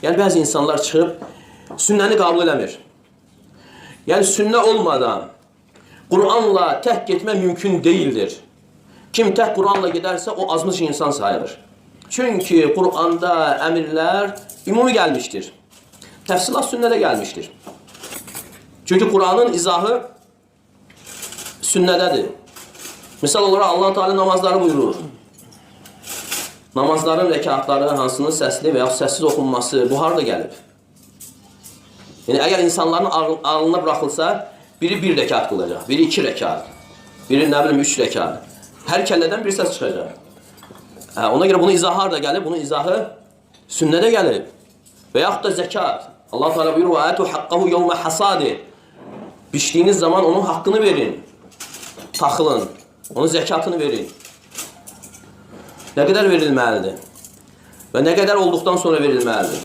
Yəni, bəzi insanlar çıxıb sünnəni qəbul eləmir. Yəni, sünnə olmadan Qur'anla tək getmək mümkün deyildir. Kim tək Qur'anla gedərsə, o azmış insan sayılır. Çünki Qur'anda əmirlər ümumi gəlmişdir. Təfsilat sünnədə gəlmişdir. Çünki Qur'anın izahı sünnədədir. Misal olaraq Allah Teala namazları buyurur. Namazların rəkatları hansının səsli və yaxud səssiz oxunması, bu harada gəlib? Yəni, əgər insanların ağlına buraxılsa, biri 1 rəkat qılacaq, biri 2 rəkat, biri nə bilim 3 rəkat. Hər kəllədən bir səs çıxacaq. Ona görə bunun izahı harada gəlib? Bunun izahı sünnədə gəlib. Və yaxud da zəkat. Allah Teala buyurur, وَآتُوا حَقَّهُ يَوْمَ حَصَادِ. Biçdiyiniz zaman onun haqqını verin. Taxılın. Onun zəkatını verin. Nə qədər verilməlidir? Və nə qədər olduqdan sonra verilməlidir?